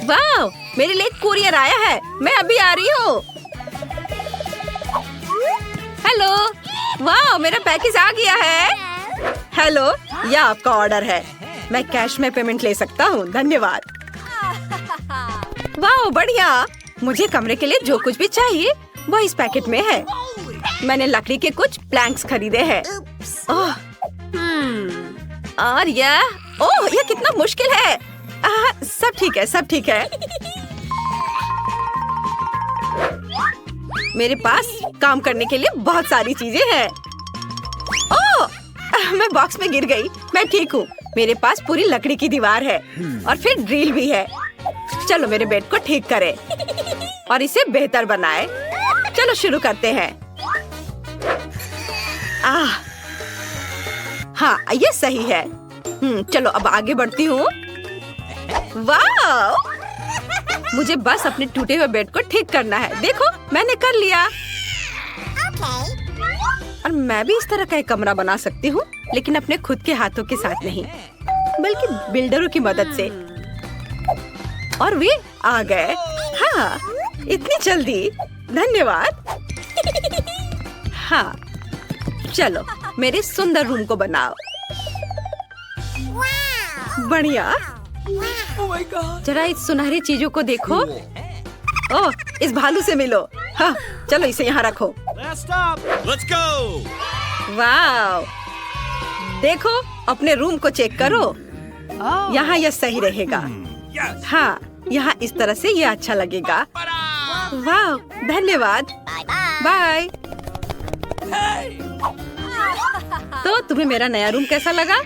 वाह, मेरे लिए कुरियर आया है। मैं अभी आ रही हूँ। हेलो, वाह, मेरा पैकेज आ गया है। हेलो, यह आपका ऑर्डर है। मैं कैश में पेमेंट ले सकता हूँ, धन्यवाद। वाह, बढ़िया। मुझे कमरे के लिए जो कुछ भी चाहिए वो इस पैकेट में है। मैंने लकड़ी के कुछ प्लैंक्स खरीदे हैं। ओह, और यह कितना मुश्किल है। सब ठीक है, सब ठीक है। मेरे पास काम करने के लिए बहुत सारी चीजें हैं। ओह, मैं बॉक्स में गिर गई। मैं ठीक हूँ। मेरे पास पूरी लकड़ी की दीवार है और फिर ड्रिल भी है। चलो मेरे बेड को ठीक करें और इसे बेहतर बनाएं। चलो शुरू करते हैं। हाँ, ये सही है। चलो अब आगे बढ़ती हूँ। वाह, मुझे बस अपने टूटे हुए बेड को ठीक करना है। देखो, मैंने कर लिया। और मैं भी इस तरह का एक कमरा बना सकती हूँ, लेकिन अपने खुद के हाथों के साथ नहीं, बल्कि बिल्डरों की मदद से। और वे आ गए। हाँ, इतनी जल्दी, धन्यवाद। हाँ, चलो मेरे सुंदर रूम को बनाओ। बढ़िया। जरा इस सुनहरी चीजों को देखो। ओह, इस भालू से मिलो। हाँ, चलो इसे यहाँ रखो। Let's go! वाह, देखो, अपने रूम को चेक करो। यहाँ यह सही रहेगा। हाँ, यहाँ इस तरह से यह अच्छा लगेगा। वाह, धन्यवाद। बाय। तो तुम्हें मेरा नया रूम कैसा लगा?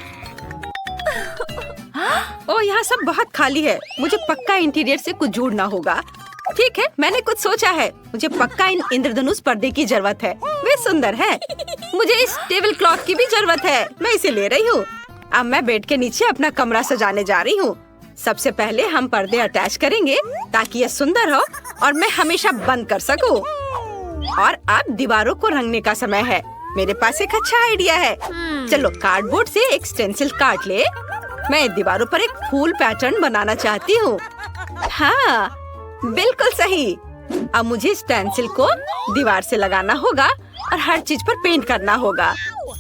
ओह, यहाँ सब बहुत खाली है। मुझे पक्का इंटीरियर से कुछ जोड़ना होगा। ठीक है, मैंने कुछ सोचा है। मुझे पक्का इन इंद्रधनुष पर्दे की जरूरत है। वे सुंदर है। मुझे इस टेबल क्लॉथ की भी जरूरत है। मैं इसे ले रही हूँ। अब मैं बेड के नीचे अपना कमरा सजाने जा रही हूँ। सबसे पहले हम पर्दे अटैच करेंगे ताकि यह सुंदर हो और मैं हमेशा बंद कर सकूँ। और अब दीवारों को रंगने का समय है। मेरे पास एक अच्छा आइडिया है। चलो कार्डबोर्ड से एक स्टेंसिल काट ले। मैं दीवारों पर एक फूल पैटर्न बनाना चाहती हूँ। हाँ, बिल्कुल सही। अब मुझे स्टेंसिल को दीवार से लगाना होगा और हर चीज पर पेंट करना होगा।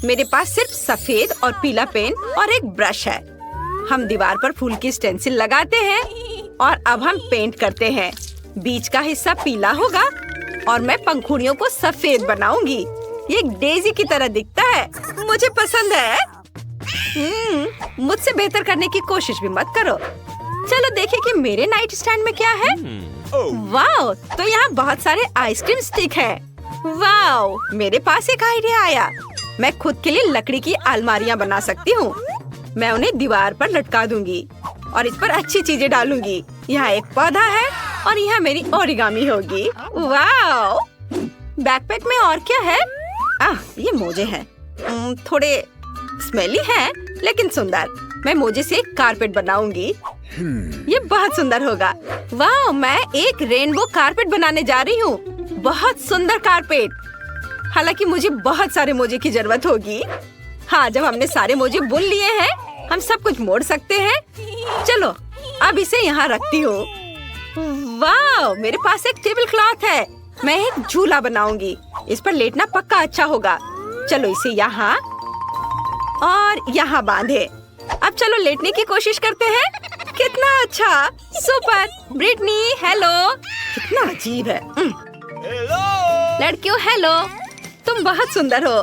मेरे पास सिर्फ सफेद और पीला पेन और एक ब्रश है। हम दीवार पर फूल की स्टेंसिल लगाते हैं और अब हम पेंट करते हैं। बीच का हिस्सा पीला होगा और मैं पंखुड़ियों को सफेद बनाऊंगी। ये एक डेजी की तरह दिखता है। मुझे पसंद है। मुझसे बेहतर करने की कोशिश भी मत करो। चलो देखें कि मेरे नाइट स्टैंड में क्या है। वाह, तो यहाँ बहुत सारे आइसक्रीम स्टिक हैं। वाह, मेरे पास एक आइडिया आया। मैं खुद के लिए लकड़ी की अलमारियाँ बना सकती हूँ। मैं उन्हें दीवार पर लटका दूंगी और इस पर अच्छी चीजें डालूंगी। यहाँ एक पौधा है और यहाँ मेरी ओरिगामी होगी। वाह, बैकपैक में और क्या है? ये मोजे हैं। थोड़े स्मेली हैं, लेकिन सुंदर। मैं मोजे से एक कारपेट बनाऊंगी। ये बहुत सुंदर होगा। वाह, मैं एक रेनबो कारपेट बनाने जा रही हूँ। बहुत सुंदर कारपेट। हालांकि मुझे बहुत सारे मोजे की जरूरत होगी। हाँ, जब हमने सारे मोजे बुन लिए हैं, हम सब कुछ मोड़ सकते हैं। चलो, अब इसे यहाँ रखती हूँ। वाह, मेरे पास एक टेबल क्लॉथ है। मैं एक झूला बनाऊंगी। इस पर लेटना पक्का अच्छा होगा। चलो इसे यहाँ और यहाँ बांधे। अब चलो लेटने की कोशिश करते हैं। कितना अच्छा, सुपर। Britney, hello. कितना अजीब है। लड़कियों, हेलो। तुम बहुत सुंदर हो।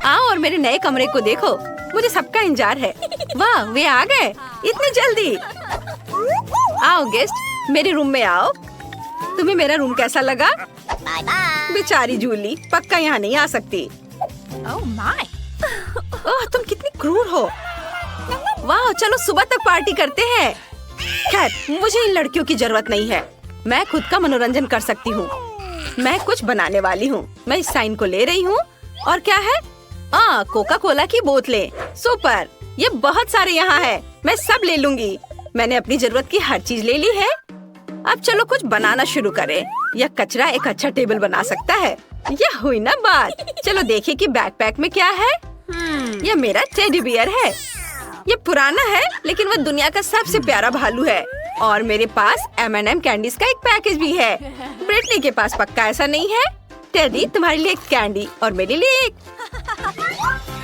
आओ और मेरे नए कमरे को देखो। मुझे सबका इंतजार है। वाह, वे आ गए इतनी जल्दी। आओ गेस्ट, मेरे रूम में आओ। तुम्हें मेरा रूम कैसा लगा? बेचारी जूली पक्का यहाँ नहीं आ सकती। ओह, तुम कितनी क्रूर हो। वाह, चलो सुबह तक पार्टी करते हैं। खैर, मुझे इन लड़कियों की जरूरत नहीं है। मैं खुद का मनोरंजन कर सकती हूँ। मैं कुछ बनाने वाली हूँ। मैं इस साइन को ले रही हूँ। और क्या है? कोका कोला की बोतलें। सुपर, ये बहुत सारे यहाँ है। मैं सब ले लूंगी। मैंने अपनी जरूरत की हर चीज ले ली है। अब चलो कुछ बनाना शुरू करें। यह कचरा एक अच्छा टेबल बना सकता है। यह हुई ना बात। चलो देखिए कि बैकपैक में क्या है। यह मेरा टेडी बियर है। ये पुराना है लेकिन वो दुनिया का सबसे प्यारा भालू है। और मेरे पास M&M कैंडीज का एक पैकेज भी है। ब्रिटनी के पास पक्का ऐसा नहीं है। टेडी, तुम्हारे लिए एक कैंडी और मेरे लिए एक।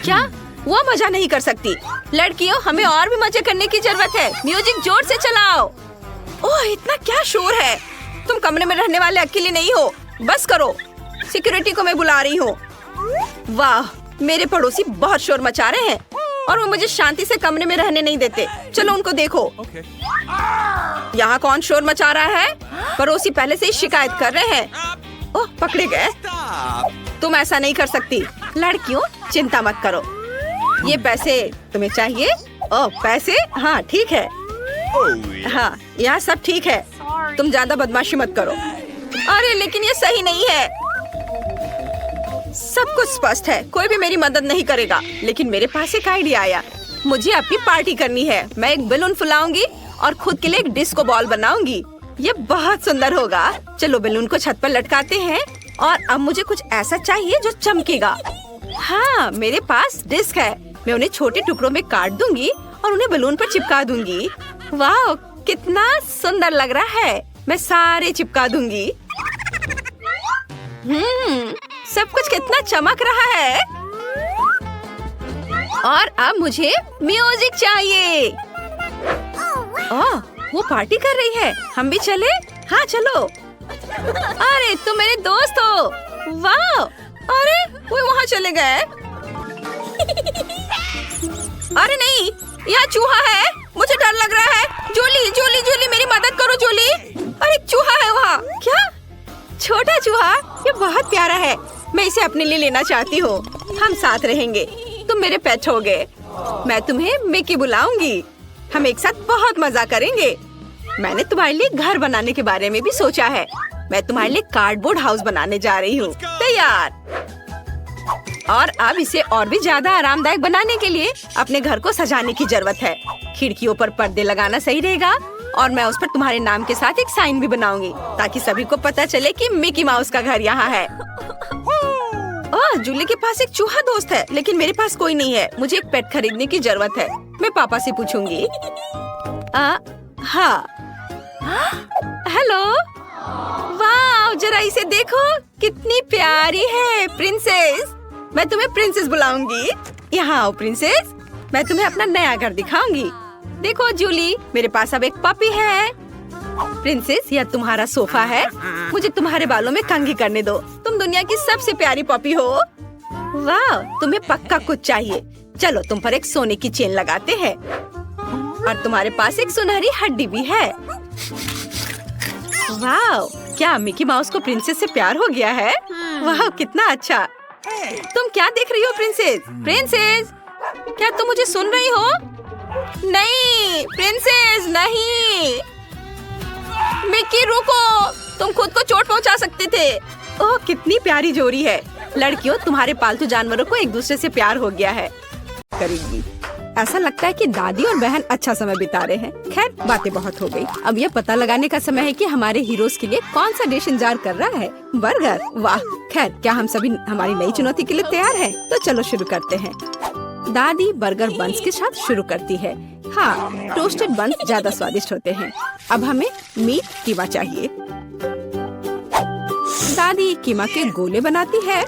क्या वो मजा नहीं कर सकती? लड़कियों, हमें और भी मजे करने की जरूरत है। म्यूजिक जोर से चलाओ। ओह, इतना क्या शोर है? तुम कमरे में रहने वाले अकेले नहीं हो। बस करो, सिक्योरिटी को मैं बुला रही हूँ। वाह, मेरे पड़ोसी बहुत शोर मचा रहे हैं और वो मुझे शांति से कमरे में रहने नहीं देते। चलो उनको देखो। यहाँ कौन शोर मचा रहा है? पड़ोसी पहले से ही शिकायत कर रहे हैं। ओह, पकड़े गए। तुम ऐसा नहीं कर सकती। लड़कियों, चिंता मत करो। ये पैसे तुम्हें चाहिए? ओह, पैसे? हाँ, ठीक है। हाँ, यहाँ सब ठीक है। तुम ज्यादा बदमाशी मत करो। अरे लेकिन ये सही नहीं है। सब कुछ स्पष्ट है। कोई भी मेरी मदद नहीं करेगा। लेकिन मेरे पास एक आइडिया आया। मुझे अपनी पार्टी करनी है। मैं एक बैलून फुलाऊंगी और खुद के लिए एक डिस्को बॉल बनाऊंगी। ये बहुत सुंदर होगा। चलो बैलून को छत पर लटकाते हैं। और अब मुझे कुछ ऐसा चाहिए जो चमकेगा। हाँ, मेरे पास डिस्क है। मैं उन्हें छोटे टुकड़ों में काट दूंगी और उन्हें बैलून पर चिपका दूंगी। वाह, कितना सुंदर लग रहा है। मैं सारे चिपका दूंगी। सब कुछ कितना चमक रहा है। और अब मुझे म्यूजिक चाहिए। ओह, वो पार्टी कर रही है। हम भी चले? हाँ, चलो। अरे तुम मेरे दोस्त हो। वाह, अरे वो वहाँ चले गए। अरे नहीं, यहाँ चूहा है। मुझे डर लग रहा है। जूली, जूली, जूली, मेरी मदद करो जूली। अरे चूहा है वहाँ। क्या? छोटा चूहा? ये बहुत प्यारा है। मैं इसे अपने लिए लेना चाहती हूँ। हम साथ रहेंगे। तुम मेरे पेट हो गए। मैं तुम्हें मिकी बुलाऊंगी। हम एक साथ बहुत मजा करेंगे। मैंने तुम्हारे लिए घर बनाने के बारे में भी सोचा है। मैं तुम्हारे लिए कार्डबोर्ड हाउस बनाने जा रही हूँ। तैयार? और अब इसे और भी ज्यादा आरामदायक बनाने के लिए अपने घर को सजाने की जरूरत है। खिड़कियों पर पर्दे लगाना सही रहेगा और मैं उस पर तुम्हारे नाम के साथ एक साइन भी बनाऊंगी ताकि सभी को पता चले कि मिकी माउस का घर यहाँ है। ओह, जूली के पास एक चूहा दोस्त है लेकिन मेरे पास कोई नहीं है। मुझे एक पेट खरीदने की जरूरत है। मैं पापा से पूछूंगी। हाँ। हेलो। वाह, जरा इसे देखो, कितनी प्यारी है। प्रिंसेस, मैं तुम्हें प्रिंसेस बुलाऊंगी। यहाँ आओ प्रिंसेस, मैं तुम्हें अपना नया घर दिखाऊंगी। देखो जूली, मेरे पास अब एक पपी है। प्रिंसेस, यह तुम्हारा सोफा है। मुझे तुम्हारे बालों में कंघी करने दो। तुम दुनिया की सबसे प्यारी पपी हो। वाह, तुम्हें पक्का कुछ चाहिए। चलो तुम पर एक सोने की चेन लगाते हैं और तुम्हारे पास एक सुनहरी हड्डी भी है। वाह, क्या मिकी माउस को प्रिंसेस से प्यार हो गया है? वाह, कितना अच्छा। तुम क्या देख रही हो प्रिंसेस? प्रिंसेस, क्या तुम मुझे सुन रही हो? नहीं प्रिंसेस, नहीं। मिकी रुको, तुम खुद को चोट पहुंचा सकते थे। ओह, कितनी प्यारी जोड़ी है। लड़कियों, तुम्हारे पालतू जानवरों को एक दूसरे से प्यार हो गया है। करेगी। ऐसा लगता है कि दादी और बहन अच्छा समय बिता रहे हैं। खैर, बातें बहुत हो गई। अब यह पता लगाने का समय है कि हमारे हीरोज के लिए कौन सा डिश इंतजार कर रहा है। बर्गर। वाह, खैर क्या हम सभी हमारी नई चुनौती के लिए तैयार हैं? तो चलो शुरू करते हैं। दादी बर्गर बन्स के साथ शुरू करती है। हाँ, टोस्टेड बन्स ज्यादा स्वादिष्ट होते हैं। अब हमें मीट कीमा चाहिए। दादी कीमा के गोले बनाती है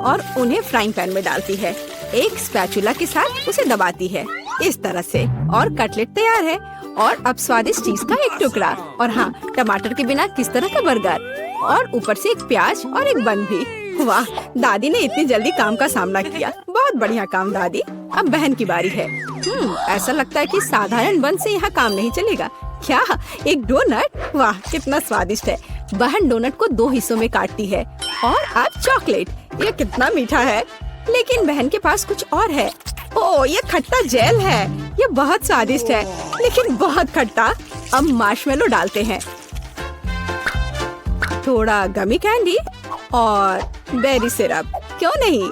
और उन्हें फ्राइंग पैन में डालती है। एक स्पैचुला के साथ उसे दबाती है इस तरह से और कटलेट तैयार है। और अब स्वादिष्ट चीज का एक टुकड़ा और हाँ, टमाटर के बिना किस तरह का बर्गर और ऊपर से एक प्याज और एक बन भी। वाह, दादी ने इतनी जल्दी काम का सामना किया। बहुत बढ़िया काम दादी। अब बहन की बारी है। ऐसा लगता है कि साधारण बन से यहाँ काम नहीं चलेगा। क्या एक डोनट? वाह, कितना स्वादिष्ट है। बहन डोनट को 2 हिस्सों में काटती है और अब चॉकलेट। ये कितना मीठा है। लेकिन बहन के पास कुछ और है। ओह, ये खट्टा जेल है। ये बहुत स्वादिष्ट है लेकिन बहुत खट्टा। अब मार्शमेलो डालते हैं, थोड़ा गमी कैंडी और बेरी सिरप। क्यों नहीं?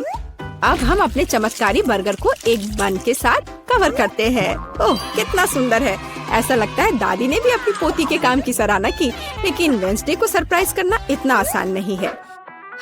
अब हम अपने चमत्कारी बर्गर को एक बन के साथ कवर करते हैं। ओह, कितना सुंदर है। ऐसा लगता है दादी ने भी अपनी पोती के काम की सराहना की। लेकिन वेंसडे को सरप्राइज करना इतना आसान नहीं है।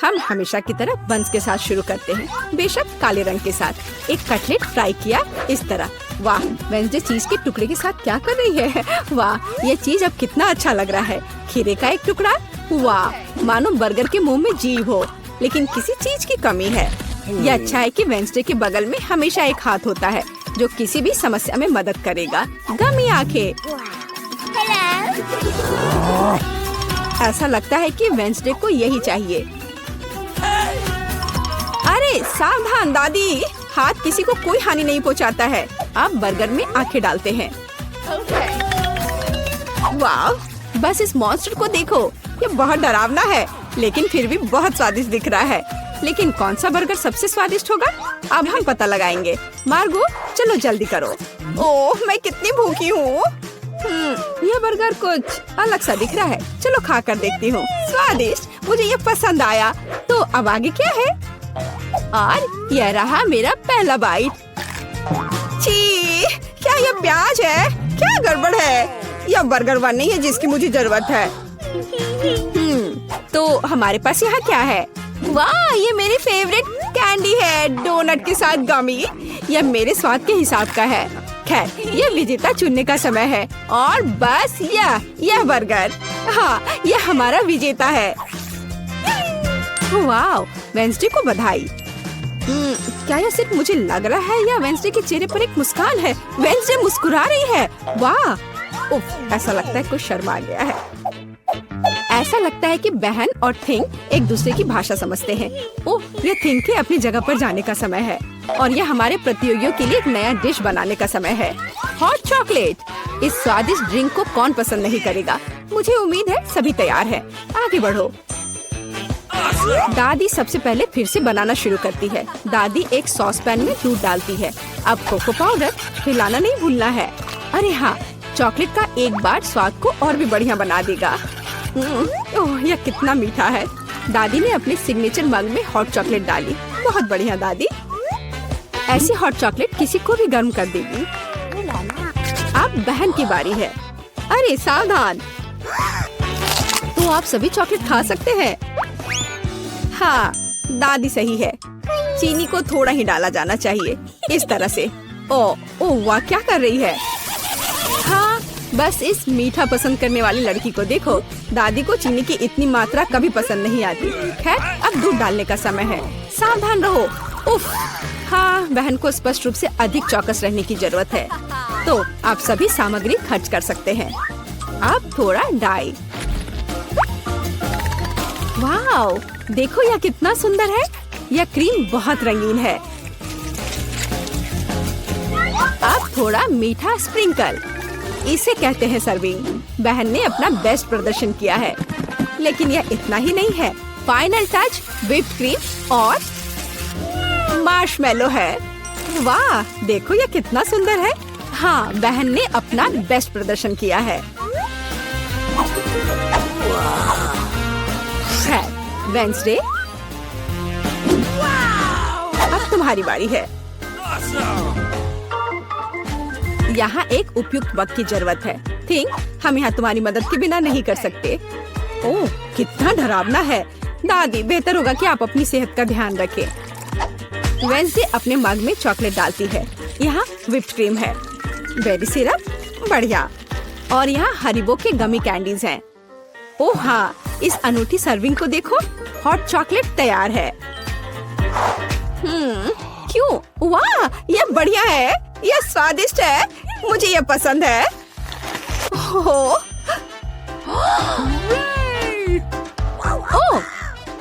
हम हमेशा की तरह बन्स के साथ शुरू करते हैं, बेशक काले रंग के साथ। एक कटलेट फ्राई किया इस तरह। वाह, वेंसडे चीज के टुकड़े के साथ क्या कर रही है? वाह, ये चीज अब कितना अच्छा लग रहा है। खीरे का एक टुकड़ा, वाह, मानो बर्गर के मुंह में जीव हो, लेकिन किसी चीज की कमी है। ये अच्छा है कि वेंसडे के बगल में हमेशा एक हाथ होता है जो किसी भी समस्या में मदद करेगा। गमी आंखें। ऐसा लगता है कि वेंसडे को यही चाहिए। अरे सावधान दादी, हाथ किसी को कोई हानि नहीं पहुंचाता है। आप बर्गर में आंखें डालते हैं। वाह, बस इस मॉन्स्टर को देखो, ये बहुत डरावना है लेकिन फिर भी बहुत स्वादिष्ट दिख रहा है। लेकिन कौन सा बर्गर सबसे स्वादिष्ट होगा, अब हम पता लगाएंगे। मार्गो, चलो जल्दी करो। ओह, मैं कितनी भूखी हूँ। यह बर्गर कुछ अलग सा दिख रहा है। चलो खा कर देखती हूँ। स्वादिष्ट, मुझे ये पसंद आया। तो अब आगे क्या है? और यह रहा मेरा पहला बाइट। छी, क्या यह प्याज है? क्या गड़बड़ है? यह बर्गर वन नहीं है जिसकी मुझे जरूरत है। तो हमारे पास यहाँ क्या है? वाह, ये मेरी फेवरेट कैंडी है, डोनट के साथ गमी। यह मेरे स्वाद के हिसाब का है। खैर, यह विजेता चुनने का समय है और बस यह बर्गर, हाँ, यह हमारा विजेता है। वाह, वेंसडे को बधाई। क्या यह सिर्फ मुझे लग रहा है या वेंसडे के चेहरे पर एक मुस्कान है? वेंसडे मुस्कुरा रही है। वाह, उफ, ऐसा लगता है कुछ शर्मा गया है। ऐसा लगता है कि बहन और थिंग एक दूसरे की भाषा समझते हैं। ओह, ये थिंग के अपनी जगह पर जाने का समय है और यह हमारे प्रतियोगियों के लिए एक नया डिश बनाने का समय है। Hot chocolate. इस स्वादिष्ट ड्रिंक को कौन पसंद नहीं करेगा? मुझे उम्मीद है सभी तैयार हैं। आगे बढ़ो। दादी सबसे पहले फिर से बनाना शुरू करती है। दादी एक सॉस पैन में दूध डालती है। अब कोको पाउडर हिलाना नहीं भूलना है। अरे हाँ, चॉकलेट का एक बार स्वाद को और भी बढ़िया बना देगा। ओह, यह कितना मीठा है। दादी ने अपने सिग्नेचर मग में हॉट चॉकलेट डाली। बहुत बढ़िया दादी। ऐसी हॉट चॉकलेट किसी को भी गर्म कर देगी। अब बहन की बारी है। अरे सावधान, तो आप सभी चॉकलेट खा सकते हैं। हाँ, दादी सही है। चीनी को थोड़ा ही डाला जाना चाहिए, इस तरह से। ओह वाह, क्या कर रही है? हाँ, बस इस मीठा पसंद करने वाली लड़की को देखो। दादी को चीनी की इतनी मात्रा कभी पसंद नहीं आती। खैर, अब दूध डालने का समय है। सावधान रहो। उफ, हाँ, बहन को स्पष्ट रूप से अधिक चौकस रहने की जरूरत है। तो आप सभी सामग्री खर्च कर सकते हैं। अब थोड़ा डाई। वाओ, देखो यह कितना सुंदर है। यह क्रीम बहुत रंगीन है। अब थोड़ा मीठा स्प्रिंकल, इसे कहते हैं सर्विंग। बहन ने अपना बेस्ट प्रदर्शन किया है, लेकिन यह इतना ही नहीं है। फाइनल टच व्हिप्ड क्रीम और मार्शमेलो है। वाह, देखो यह कितना सुंदर है। हाँ, बहन ने अपना बेस्ट प्रदर्शन किया है। वेंसडे, अब तुम्हारी बारी है। यहाँ एक उपयुक्त वक्त की जरूरत है। थिंक, हम यहाँ तुम्हारी मदद के बिना नहीं कर सकते। ओह, कितना डरावना है। दादी, बेहतर होगा कि आप अपनी सेहत का ध्यान रखें। वेंसडे अपने मग में चॉकलेट डालती है। यहाँ व्हिप्ड क्रीम है, बेरी सिरप, बढ़िया, और यहाँ हरीबो के गमी कैंडीज हैं। ओह हाँ, इस अनूठी सर्विंग को देखो। हॉट चॉकलेट तैयार है। क्यों? वाह, यह बढ़िया है। यह स्वादिष्ट है। मुझे यह पसंद है। ओह,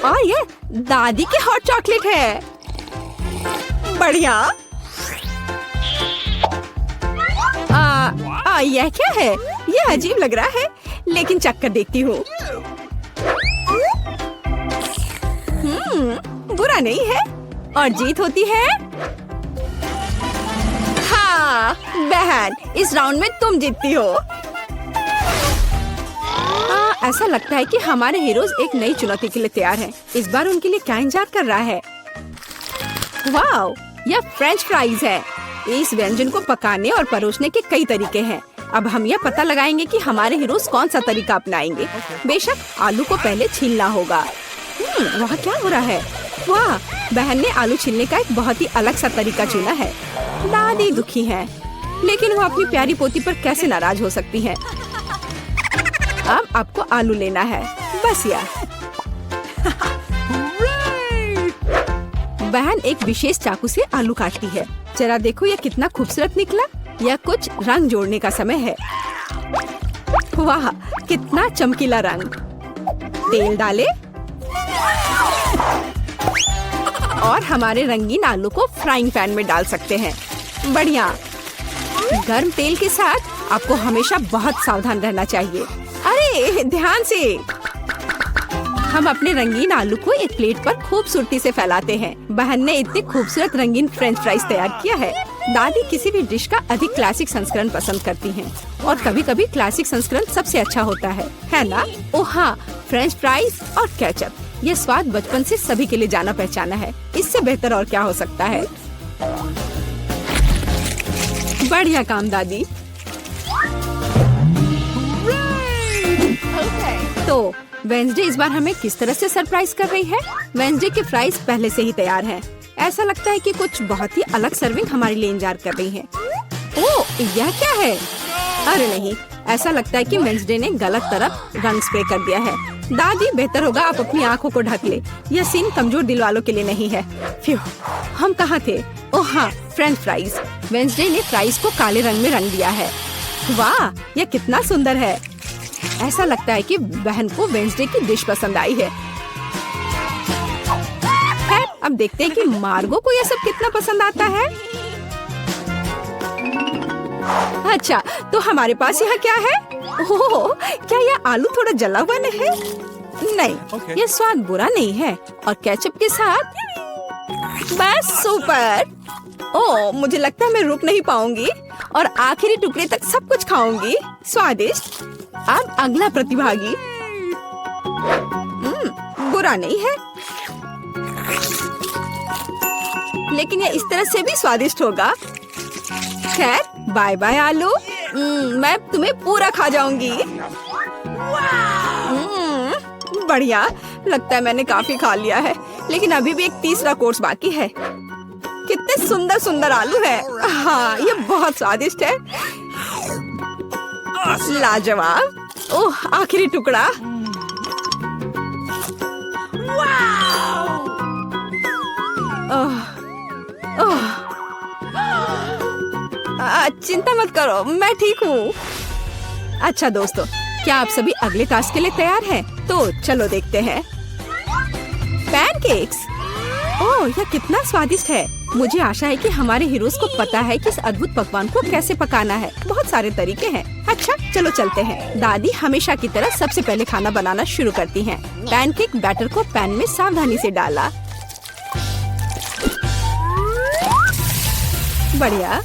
और यह दादी के हॉट चॉकलेट है। बढ़िया। यह क्या है? यह अजीब लग रहा है, लेकिन चक्कर देखती हूँ। बुरा नहीं है और जीत होती है। हाँ बहन, इस राउंड में तुम जीतती हो। ऐसा लगता है कि हमारे हीरोज एक नई चुनौती के लिए तैयार हैं। इस बार उनके लिए क्या इंतजार कर रहा है? वाओ, यह फ्रेंच फ्राइज है। इस व्यंजन को पकाने और परोसने के कई तरीके हैं। अब हम यह पता लगाएंगे कि हमारे हीरोज कौन सा तरीका अपनाएंगे। बेशक आलू को पहले छीलना होगा। वहाँ क्या हो रहा है? वाह, बहन ने आलू छीलने का एक बहुत ही अलग सा तरीका चुना है। दादी दुखी है। लेकिन वो अपनी प्यारी पोती पर कैसे नाराज हो सकती है। अब आपको आलू लेना है, बस यार। बहन एक विशेष चाकू से आलू काटती है। जरा देखो यह कितना खूबसूरत निकला। यह कुछ रंग जोड़ने का समय है। वाह, कितना चमकीला रंग। तेल डाले और हमारे रंगीन आलू को फ्राइंग पैन में डाल सकते हैं। बढ़िया। गर्म तेल के साथ आपको हमेशा बहुत सावधान रहना चाहिए। अरे ध्यान से। हम अपने रंगीन आलू को एक प्लेट पर खूबसूरती से फैलाते हैं। बहन ने इतने खूबसूरत रंगीन फ्रेंच फ्राइज तैयार किया है। दादी किसी भी डिश का अधिक क्लासिक संस्करण पसंद करती हैं और कभी-कभी क्लासिक संस्करण सबसे अच्छा होता है ना? ओह हाँ, फ्रेंच फ्राइज और केचप। ये स्वाद बचपन से सभी के लिए जाना पहचाना है। इससे बेहतर और क्या हो सकता है? बढ़िया काम दादी। तो वेंसडे इस बार हमें किस तरह से सरप्राइज कर रही है? वेंसडे के फ्राइज पहले से ही तैयार हैं। ऐसा लगता है कि कुछ बहुत ही अलग सर्विंग हमारे लिए इंतजार कर रही है। ओह, यह क्या है? अरे नहीं, ऐसा लगता है कि वेंसडे ने गलत तरफ रंग स्प्रे कर दिया है। दादी, बेहतर होगा आप अपनी आंखों को ढक ले। यह सीन कमजोर दिल वालों के लिए नहीं है। फ्यू, हम कहाँ थे? ओह हाँ, फ्रेंच फ्राइज। वेंसडे ने फ्राइज को काले रंग में रंग दिया है। वाह, यह कितना सुंदर है। ऐसा लगता है कि बहन को वेंसडे की डिश पसंद आई है। अब देखते हैं कि मार्गो को यह सब कितना पसंद आता है। अच्छा, तो हमारे पास यहाँ क्या है? ओह, क्या यह आलू थोड़ा जला हुआ नहीं है? नहीं, यह स्वाद बुरा नहीं है। और केचप के साथ बस सुपर। ओह, मुझे लगता है मैं रुक नहीं पाऊंगी और आखिरी टुकड़े तक सब कुछ खाऊंगी। स्वादिष्ट। अब अगला प्रतिभागी। बुरा नहीं है, लेकिन यह इस तरह से भी स्वादिष्ट होगा। खैर, बाय बाय आलू। मैं तुम्हें पूरा खा जाऊंगी। बढ़िया, लगता है मैंने काफी खा लिया है, लेकिन अभी भी एक तीसरा कोर्स बाकी है। कितने सुंदर सुंदर आलू है। हाँ, ये बहुत स्वादिष्ट है। लाजवाब। ओह, आखिरी टुकड़ा। चिंता मत करो, मैं ठीक हूँ। अच्छा दोस्तों, क्या आप सभी अगले टास्क के लिए तैयार हैं? तो चलो देखते हैं। पैनकेक्स। ओह, यह कितना स्वादिष्ट है। मुझे आशा है कि हमारे हीरोज को पता है कि इस अद्भुत पकवान को कैसे पकाना है। बहुत सारे तरीके हैं। अच्छा, चलो चलते हैं। दादी हमेशा की तरह सबसे पहले खाना बनाना शुरू करती हैं। पैनकेक बैटर को पैन में सावधानी से डाला। बढ़िया,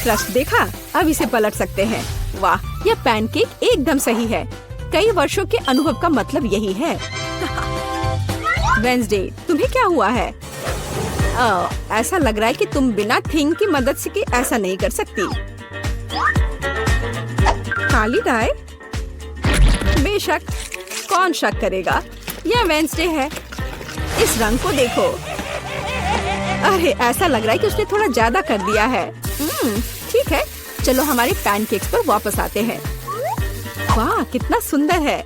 क्रस्ट देखा? अब इसे पलट सकते हैं। वाह, यह पैनकेक एकदम सही है। कई वर्षों के अनुभव का मतलब यही है। वेंसडे, तुम्हें क्या हुआ है? ऐसा लग रहा है कि तुम बिना थिंग की मदद से कि ऐसा नहीं कर सकती। काली डाई? बेशक, कौन शक करेगा? यह वेंसडे है। इस रंग को देखो। अरे, ऐसा लग रहा है कि उसने थोड़ा ज्यादा कर दिया है। ठीक है, चलो हमारे पैनकेक्स पर वापस आते हैं। वाह, कितना सुंदर है।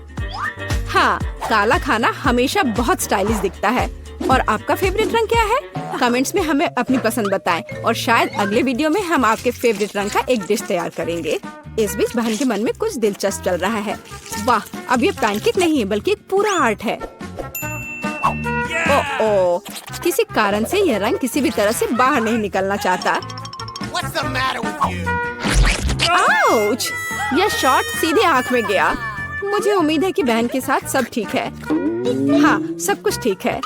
हाँ, काला खाना हमेशा बहुत स्टाइलिश दिखता है। और आपका फेवरेट रंग क्या है? कमेंट्स में हमें अपनी पसंद बताएं और शायद अगले वीडियो में हम आपके फेवरेट रंग का एक डिश तैयार करेंगे। इस बीच बहन के मन में कुछ दिलचस्प चल रहा है। वाह, अब ये पैनकेक नहीं है बल्कि एक पूरा आर्ट है। ओह, किसी कारण से यह रंग किसी भी तरह से बाहर नहीं निकलना चाहता। आउच! यह शॉट सीधे आंख में गया। मुझे उम्मीद है कि बहन के साथ सब ठीक है। हाँ, सब कुछ ठीक है।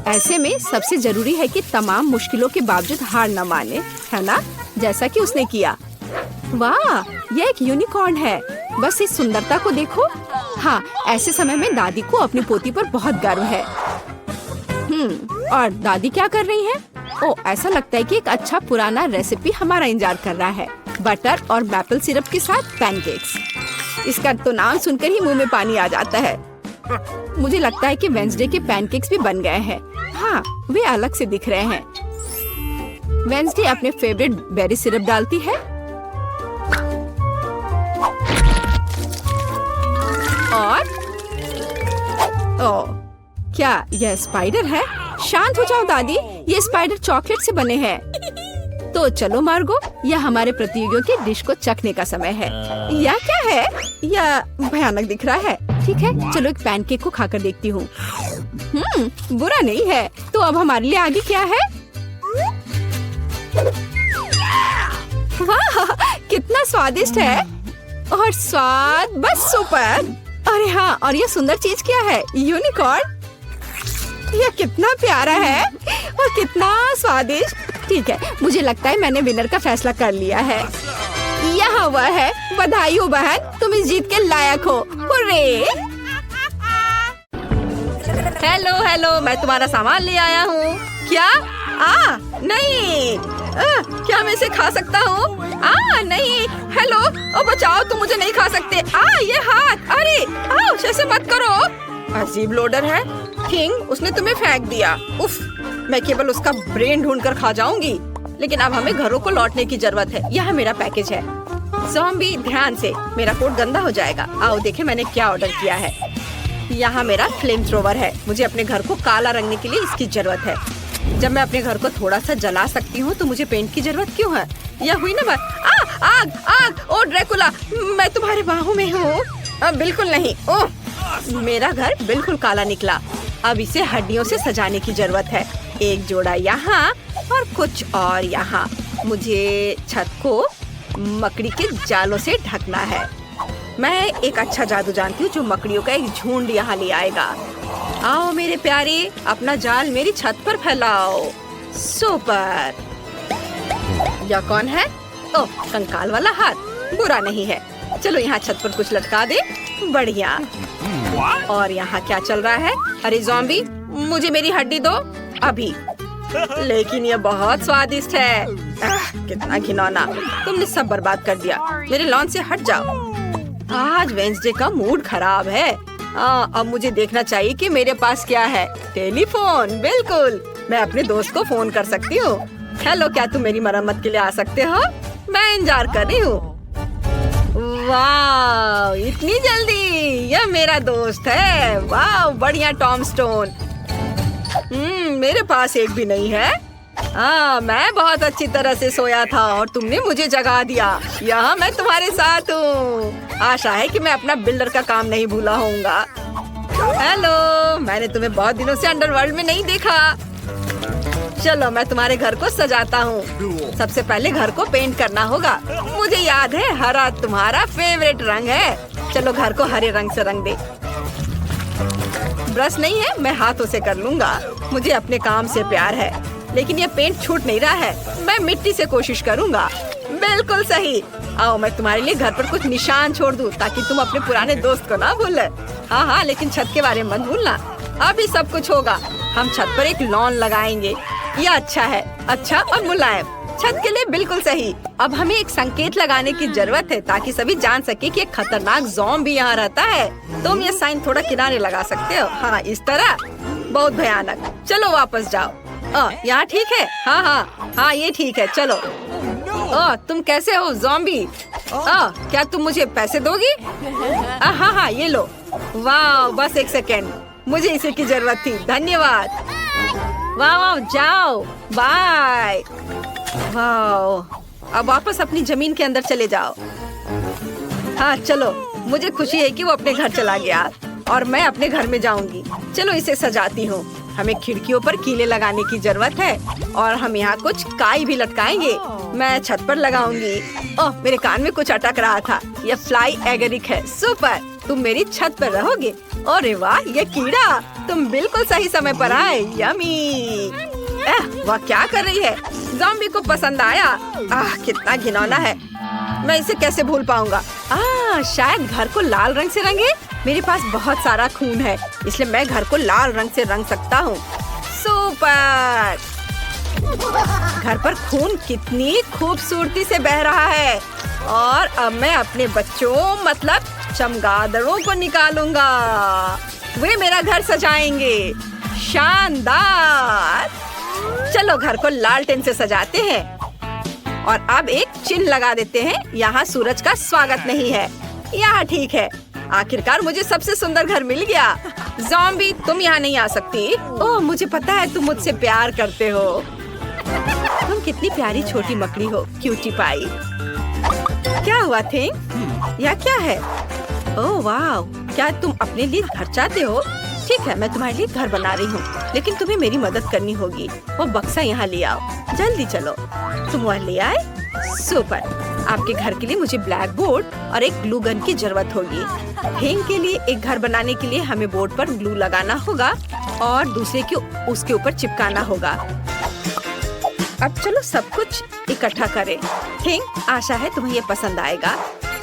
ऐसे में सबसे जरूरी है कि तमाम मुश्किलों के बावजूद हार न माने, है ना? जैसा कि उसने किया। वाह, यह एक यूनिकॉर्न है। बस इस सुंदरता को देखो। हाँ, ऐसे समय में दादी को अपनी पोती पर बहुत गर्व है। और दादी क्या कर रही हैं? ओह, ऐसा लगता है कि एक अच्छा पुराना रेसिपी हमारा इंतजार कर रहा है। बटर और मैपल सिरप के साथ पैनकेक्स। इसका तो नाम सुनकर ही मुंह में पानी आ जाता है। मुझे लगता है कि वेंसडे के पैनकेक्स भी बन गए हैं। हाँ, वे अलग से दिख रहे हैं। वेंसडे अपने फेवरेट बेरी सिरप डालती है और क्या यह स्पाइडर है? शांत हो जाओ दादी, ये स्पाइडर चॉकलेट से बने हैं। तो चलो मार्गो, यह हमारे प्रतियोगियों की डिश को चखने का समय है। यह क्या है? यह भयानक दिख रहा है। ठीक है, चलो एक पैनकेक को खाकर देखती हूँ। बुरा नहीं है। तो अब हमारे लिए आगे क्या है? वाह, कितना स्वादिष्ट है और स्वाद बस सुपर। अरे हाँ, और ये सुंदर चीज क्या है? यूनिकॉर्न। यह कितना प्यारा है और कितना स्वादिष्ट। ठीक है, मुझे लगता है मैंने विनर का फैसला कर लिया है। यहाँ वह है। बधाई हो बहन, तुम इस जीत के लायक हो। हुर्रे! हेलो हेलो, मैं तुम्हारा सामान ले आया हूँ। क्या? नहीं। क्या मैं इसे खा सकता हूँ? नहीं। हेलो, ओ बचाओ, तुम मुझे नहीं खा सकते। ये हाथ, अरे ऐसे मत करो। अजीब लोडर है। किंग, उसने तुम्हें फेंक दिया। उफ, मैं केवल उसका ब्रेन ढूंढ कर खा जाऊंगी। लेकिन अब हमें घरों को लौटने की जरूरत है। यह मेरा पैकेज है। ज़ॉम्बी, ध्यान से, मेरा कोट गंदा हो जाएगा। आओ देखें मैंने क्या ऑर्डर किया है। यहाँ मेरा फ्लेम थ्रोवर है। मुझे अपने घर को काला रंगने के लिए इसकी जरूरत है। जब मैं अपने घर को थोड़ा सा जला सकती हूँ तो मुझे पेंट की जरूरत क्यों है? यह हुई ना बात। आग आग, ओ ड्रैकुला, मैं तुम्हारे बाहों में हूँ। बिल्कुल नहीं। ओह, मेरा घर बिल्कुल काला निकला। अब इसे हड्डियों से सजाने की जरूरत है। एक जोड़ा यहाँ और कुछ और यहाँ। मुझे छत को मकड़ी के जालों से ढकना है। मैं एक अच्छा जादू जानती हूँ जो मकड़ियों का एक झुंड यहाँ ले आएगा। आओ मेरे प्यारे, अपना जाल मेरी छत पर फैलाओ। सुपर। यह कौन है? ओह, कंकाल वाला हाथ। बुरा नहीं है। चलो यहाँ छत पर कुछ लटका दे। बढ़िया। और यहाँ क्या चल रहा है? अरे ज़ॉम्बी, मुझे मेरी हड्डी दो अभी। लेकिन ये बहुत स्वादिष्ट है। कितना घिनौना, तुमने सब बर्बाद कर दिया। मेरे लॉन से हट जाओ। आज वेंसडे का मूड खराब है। अब मुझे देखना चाहिए कि मेरे पास क्या है। टेलीफोन, बिल्कुल, मैं अपने दोस्त को फोन कर सकती हूँ। हेलो, क्या तुम मेरी मरम्मत के लिए आ सकते हो? मैं इंतजार कर रही हूँ। वाह, इतनी जल्दी? यह मेरा दोस्त है। वाह, बढ़िया टॉम स्टोन। मेरे पास एक भी नहीं है। मैं बहुत अच्छी तरह से सोया था और तुमने मुझे जगा दिया। यहाँ मैं तुम्हारे साथ हूँ। आशा है कि मैं अपना बिल्डर का काम नहीं भूला होऊंगा। हेलो, मैंने तुम्हें बहुत दिनों से अंडरवर्ल्ड में नहीं देखा। चलो मैं तुम्हारे घर को सजाता हूँ। सबसे पहले घर को पेंट करना होगा। मुझे याद है हरा तुम्हारा फेवरेट रंग है। चलो घर को हरे रंग से रंग दे। ब्रश नहीं है, मैं हाथों से कर लूँगा। मुझे अपने काम से प्यार है, लेकिन ये पेंट छूट नहीं रहा है। मैं मिट्टी से कोशिश करूँगा। बिल्कुल सही। आओ मैं तुम्हारे लिए घर पर कुछ निशान छोड़ दूँ ताकि तुम अपने पुराने दोस्त को ना भूले। हाँ, लेकिन छत के बारे में मत भूलना। अभी सब कुछ होगा। हम छत पर एक लॉन लगाएंगे। यह अच्छा है, अच्छा और मुलायम। छत के लिए बिल्कुल सही। अब हमें एक संकेत लगाने की जरूरत है ताकि सभी जान सके कि एक खतरनाक ज़ॉम्बी यहाँ रहता है। तुम ये साइन थोड़ा किनारे लगा सकते हो। हाँ, इस तरह। बहुत भयानक। चलो वापस जाओ। यहाँ ठीक है? हाँ, ये ठीक है। चलो। तुम कैसे हो ज़ॉम्बी? क्या तुम मुझे पैसे दोगी? हाँ, ये लो। वाह, बस एक सेकेंड, मुझे इसी की जरूरत थी। धन्यवाद। वाह, जाओ, बाय। वाह, अब वापस अपनी जमीन के अंदर चले जाओ। हाँ चलो, मुझे खुशी है कि वो अपने घर चला गया और मैं अपने घर में जाऊंगी। चलो इसे सजाती हूँ। हमें खिड़कियों पर कीले लगाने की जरूरत है और हम यहाँ कुछ काई भी लटकाएंगे। मैं छत पर लगाऊंगी। ओह, मेरे कान में कुछ अटक रहा था। यह फ्लाई एगरिक है। सुपर, तुम मेरी छत पर रहोगे। अरे वाह, ये कीड़ा, तुम बिल्कुल सही समय पर आए। यमी। वह क्या कर रही है? ज़ॉम्बी को पसंद आया। कितना घिनौना है। मैं इसे कैसे भूल पाऊंगा? शायद घर को लाल रंग से रंगे। मेरे पास बहुत सारा खून है, इसलिए मैं घर को लाल रंग से रंग सकता हूँ। सुपर। घर पर खून कितनी खूबसूरती से बह रहा है। और अब मैं अपने बच्चों मतलब चमगादड़ों को निकालूंगा। वे मेरा घर सजाएंगे। शानदार। चलो घर को लालटेन से सजाते हैं और अब एक चिन्ह लगा देते हैं। यहाँ सूरज का स्वागत नहीं है। यहाँ ठीक है। आखिरकार मुझे सबसे सुंदर घर मिल गया। ज़ॉम्बी, तुम यहाँ नहीं आ सकती। ओह, मुझे पता है तुम मुझसे प्यार करते हो। तुम कितनी प्यारी छोटी मकड़ी हो, क्यूटी पाई। क्या हुआ थिंग? यह क्या है? ओह वाह, क्या तुम अपने लिए घर चाहते हो? ठीक है, मैं तुम्हारे लिए घर बना रही हूँ, लेकिन तुम्हें मेरी मदद करनी होगी। वो बक्सा यहाँ ले आओ, जल्दी चलो। तुम वह ले आए? सुपर। आपके घर के लिए मुझे ब्लैक बोर्ड और एक ग्लू गन की जरूरत होगी। थिंग के लिए एक घर बनाने के लिए हमें बोर्ड पर ग्लू लगाना होगा और दूसरे को उसके ऊपर चिपकाना होगा। अब चलो सब कुछ इकट्ठा करें। थिंग, आशा है तुम्हें ये पसंद आएगा।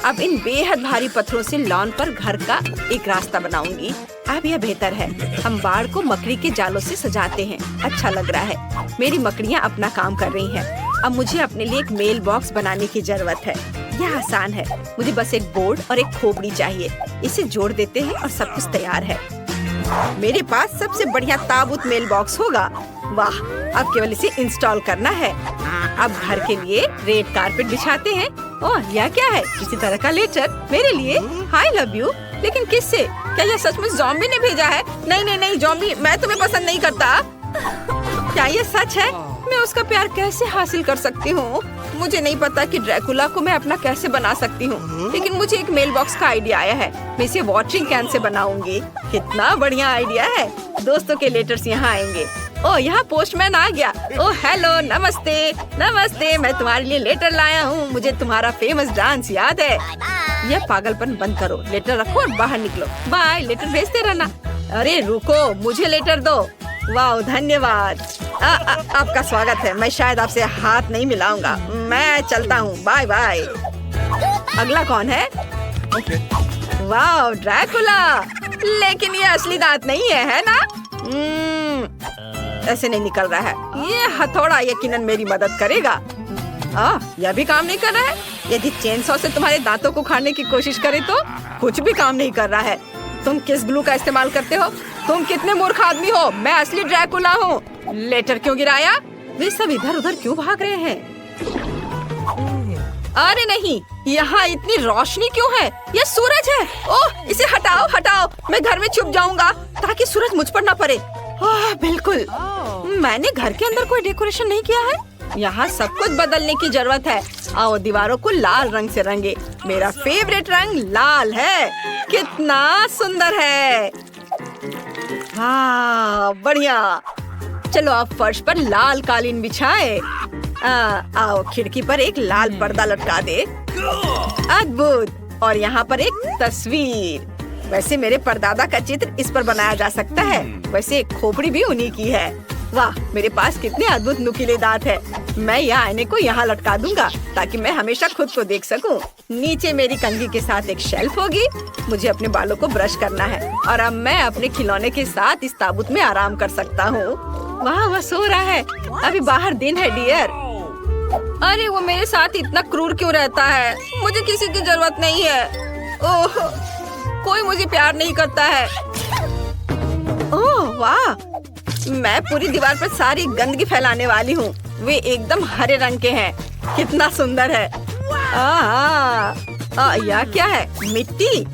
अब इन बेहद भारी पत्थरों से लॉन पर घर का एक रास्ता बनाऊंगी। अब यह बेहतर है। हम बाड़ को मकड़ी के जालों से सजाते हैं। अच्छा लग रहा है। मेरी मकड़ियाँ अपना काम कर रही हैं। अब मुझे अपने लिए एक मेल बॉक्स बनाने की जरूरत है। यह आसान है। मुझे बस एक बोर्ड और एक खोपड़ी चाहिए। इसे जोड़ देते हैं और सब कुछ तैयार है। मेरे पास सबसे बढ़िया ताबूत मेल बॉक्स होगा। वाह, अब केवल इसे इंस्टॉल करना है। अब घर के लिए रेड कारपेट बिछाते हैं। ओह, यह क्या है? किसी तरह का लेटर मेरे लिए। I love you. लेकिन किससे? क्या यह सच में ज़ॉम्बी ने भेजा है? नहीं नहीं नहीं ज़ॉम्बी, मैं तुम्हें पसंद नहीं करता। क्या यह सच है? मैं उसका प्यार कैसे हासिल कर सकती हूँ? मुझे नहीं पता कि ड्रैकुला को मैं अपना कैसे बना सकती हूँ, लेकिन मुझे एक मेल बॉक्स का आइडिया आया है। मैं इसे वाटरिंग कैन से बनाऊंगी। कितना बढ़िया आइडिया है। दोस्तों के लेटर्स यहाँ आएंगे। ओह, यहाँ पोस्टमैन आ गया। ओह हेलो, नमस्ते नमस्ते, मैं तुम्हारे लिए लेटर लाया हूँ। मुझे तुम्हारा फेमस डांस याद है। यह पागलपन बंद करो। लेटर रखो और बाहर निकलो। बाय। लेटर भेजते रहना। अरे रुको, मुझे लेटर दो। वाह, धन्यवाद। आपका स्वागत है। मैं शायद आपसे हाथ नहीं मिलाऊंगा। मैं चलता हूँ। Bye bye. अगला कौन है? वाह, ड्रैकुला। लेकिन ये असली दांत नहीं है ना? ऐसे नहीं निकल रहा है। ये हथौड़ा यकीनन मेरी मदद करेगा। यह भी काम नहीं कर रहा है। यदि चेनसॉ से तुम्हारे दांतों को उखाड़ने की कोशिश करे तो कुछ भी काम नहीं कर रहा है। तुम किस ग्लू का इस्तेमाल करते हो? तुम कितने मूर्ख आदमी हो। मैं असली ड्रैकुला हूँ। लेटर क्यों गिराया? वे सब इधर उधर क्यों भाग रहे हैं? अरे नहीं, यहाँ इतनी रोशनी क्यों है? यह सूरज है। ओह, इसे हटाओ हटाओ। मैं घर में छुप जाऊंगा ताकि सूरज मुझ पर न पड़े। ओह, बिल्कुल। मैंने घर के अंदर कोई डेकोरेशन नहीं किया है। यहाँ सब कुछ बदलने की जरूरत है। आओ दीवारों को लाल रंग से रंगे। मेरा फेवरेट रंग लाल है। कितना सुंदर है। हाँ, बढ़िया। चलो अब फर्श पर लाल कालीन बिछाए। आओ खिड़की पर एक लाल पर्दा लटका दे। अद्भुत। और यहाँ पर एक तस्वीर। वैसे मेरे परदादा का चित्र इस पर बनाया जा सकता है। वैसे खोपड़ी भी उन्हीं की है। वाह, मेरे पास कितने अद्भुत नुकीले दांत है। मैं यह आईने को यहाँ लटका दूंगा ताकि मैं हमेशा खुद को देख सकूं। नीचे मेरी कंघी के साथ एक शेल्फ होगी। मुझे अपने बालों को ब्रश करना है और अब मैं अपने खिलौने के साथ इस ताबूत में आराम कर सकता हूँ। वाह, वह सो रहा है। अभी बाहर दिन है डियर। अरे वो मेरे साथ इतना क्रूर क्यों रहता है? मुझे किसी की जरूरत नहीं है। ओह, कोई मुझे प्यार नहीं करता है। ओह वाह, मैं पूरी दीवार पर सारी गंदगी फैलाने वाली हूँ। वे एकदम हरे रंग के हैं। कितना सुंदर है। यह क्या है? मिट्टी।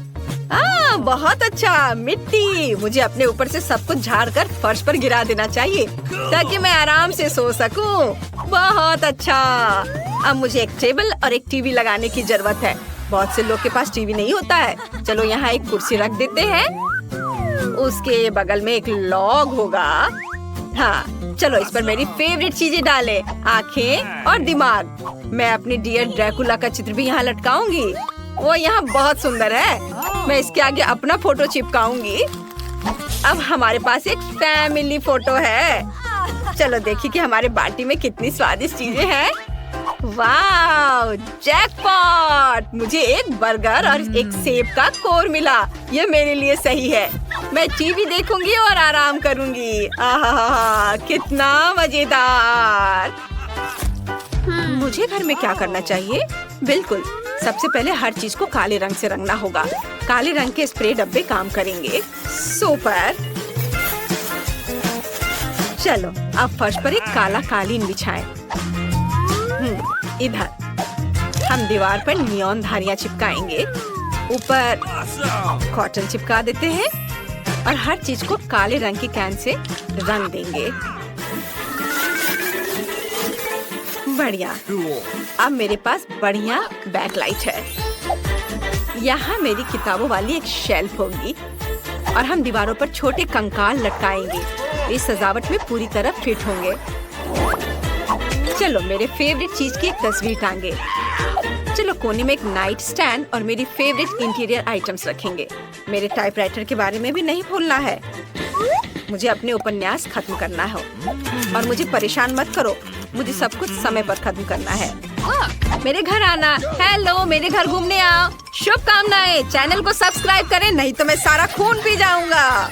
बहुत अच्छा, मिट्टी। मुझे अपने ऊपर से सब कुछ झाड़कर फर्श पर गिरा देना चाहिए ताकि मैं आराम से सो सकूं। बहुत अच्छा। अब मुझे एक टेबल और एक टीवी लगाने की जरूरत है। बहुत से लोग के पास टीवी नहीं होता है। चलो यहाँ एक कुर्सी रख देते हैं। उसके बगल में एक लॉग होगा। हाँ, चलो इस पर मेरी फेवरेट चीजें डालें, आँखें और दिमाग। मैं अपने डियर ड्रैकुला का चित्र भी यहाँ लटकाऊंगी। वो यहाँ बहुत सुंदर है। मैं इसके आगे अपना फोटो चिपकाऊंगी। अब हमारे पास एक फैमिली फोटो है। चलो देखिए कि हमारे बाटी में कितनी स्वादिष्ट चीजें हैं। वाह, जैकपॉट! मुझे एक बर्गर और एक सेब का कोर मिला। ये मेरे लिए सही है। मैं टीवी देखूंगी और आराम करूंगी। आहा, कितना मजेदार। मुझे घर में क्या करना चाहिए? बिल्कुल, सबसे पहले हर चीज को काले रंग से रंगना होगा। काले रंग के स्प्रे डब्बे काम करेंगे। सुपर। चलो अब फर्श पर एक काला कालीन बिछाएं। इधर हम दीवार पर नियॉन धारियां चिपकाएंगे। ऊपर कॉटन चिपका देते हैं और हर चीज को काले रंग की कैन से रंग देंगे। बढ़िया। अब मेरे पास बढ़िया बैकलाइट है। यहाँ मेरी किताबों वाली एक शेल्फ होगी और हम दीवारों पर छोटे कंकाल लटकाएंगे। इस सजावट में पूरी तरह फिट होंगे। चलो मेरे फेवरेट चीज की एक तस्वीर टांगे। चलो कोने में एक नाइट स्टैंड और मेरी फेवरेट इंटीरियर आइटम्स रखेंगे। मेरे टाइपराइटर के बारे में भी नहीं भूलना है। मुझे अपने उपन्यास खत्म करना है और मुझे परेशान मत करो। मुझे सब कुछ समय पर खत्म करना है। मेरे घर आना। हेलो, मेरे घर घूमने आओ। शुभकामनाएं। चैनल को सब्सक्राइब करें, नहीं तो मैं सारा खून पी जाऊंगा।